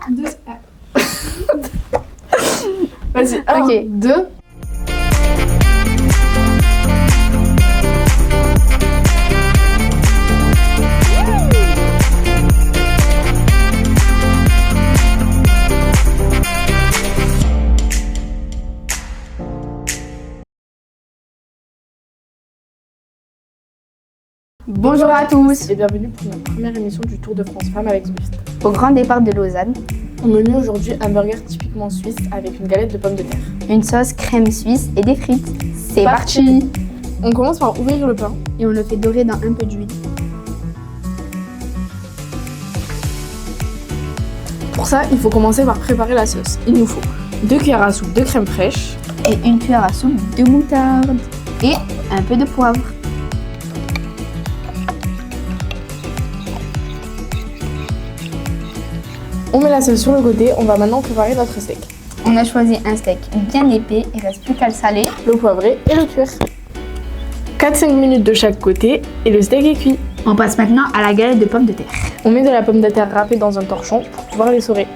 2. Vas-y, 1, Ok. 2. Bonjour à tous. Et bienvenue pour notre première émission du Tour de France Femmes avec Zwift. Au grand départ de Lausanne, Au menu aujourd'hui, un burger typiquement suisse avec une galette de pommes de terre. une sauce crème suisse et des frites. C'est parti. On commence par ouvrir le pain. Et on le fait dorer dans un peu d'huile. Pour ça, il faut commencer par préparer la sauce. Il nous faut 2 cuillères à soupe de crème fraîche, Et une cuillère à soupe de moutarde. Et un peu de poivre. on met la sauce sur le côté, on va maintenant préparer notre steak. On a choisi un steak bien épais, il reste plus qu'à le saler. Le poivré et le cuire. 4-5 minutes de chaque côté et le steak est cuit. On passe maintenant à la galette de pommes de terre. On met de la pomme de terre râpée dans un torchon pour pouvoir l'essorer.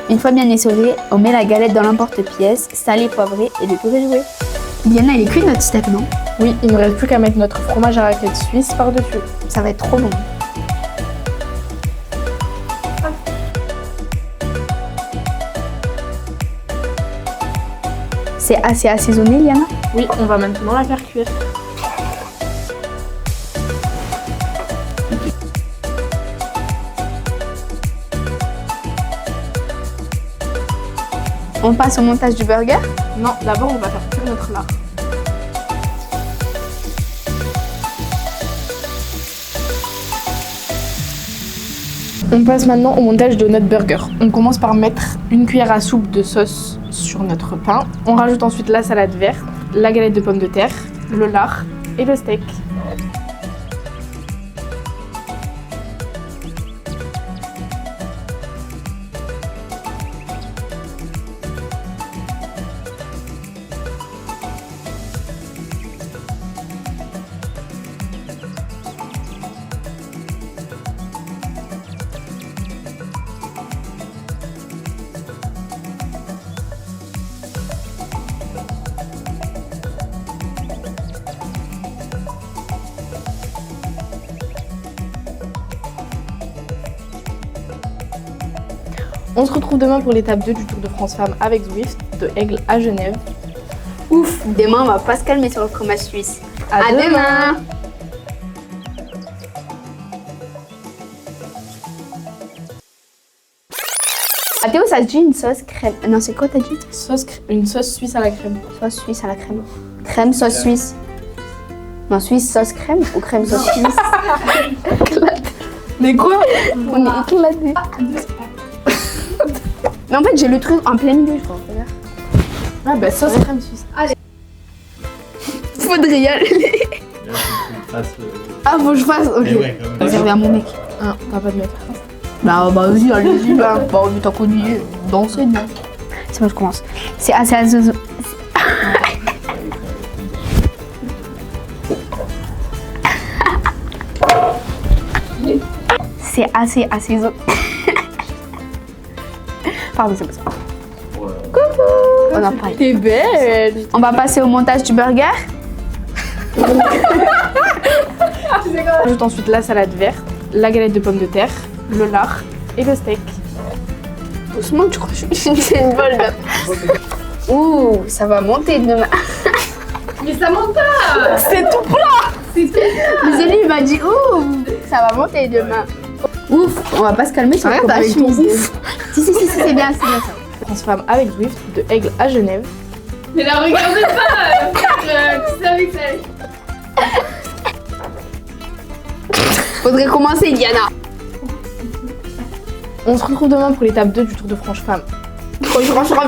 Une fois bien essoré, on met la galette dans l'emporte-pièce, salé, poivré et le tout est joué. Diana, il est cuit notre steak, non? Oui, il ne reste plus qu'à mettre notre fromage à raclette suisse par-dessus. Ça va être trop bon. C'est assez assaisonné, Liana? Oui, on va maintenant la faire cuire. On passe au montage du burger. Non, d'abord on va faire cuire notre lard. On passe maintenant au montage de notre burger. On commence par mettre une cuillère à soupe de sauce sur notre pain. On rajoute ensuite la salade verte, la galette de pommes de terre, le lard et le steak. On se retrouve demain pour l'étape 2 du Tour de France Femmes avec Zwift, de Aigle à Genève. Ouf, demain on va pas se calmer sur le fromage suisse. À demain. Ah Théo, ça se dit une sauce crème. Non, c'est quoi t'as dit? Une sauce suisse à la crème. Sauce suisse à la crème. Crème sauce suisse. Non, suisse sauce crème ou crème sauce suisse? Mais quoi? On est éclatés. Mais en fait, j'ai le truc en plein milieu, je crois. Regarde. Ah bah sauce crème suisse. Faudrait y aller. Ah, faut que je fasse. Ok. Réservé à mon mec. Ah, t'as pas de mettre. Bah vas-y, allez-y. Bah t'as connu danser, non? C'est moi, je commence. C'est assez assaisonné. C'est assez assaisonné. Pardon, c'est pas ça. Coucou. On en parle. T'es belle. On va passer au montage du burger. On rajoute ensuite la salade verte, la galette de pommes de terre, le lard et le steak. Doucement, tu crois que c'est une bolle là. Ouh, ça va monter demain. Mais ça monte pas. C'est tout plat. Mais lui, il m'a dit ouh, ça va monter demain. Ouf, on va pas se calmer sur le fromage avec ton suisse. Si, c'est bien ça. France Femmes avec Zwift, de Aigle à Genève. Mais la regardez pas, tu savais que ça allait. Faudrait commencer, Diana. On se retrouve demain pour l'étape 2 du Tour de France Femmes. Franchement.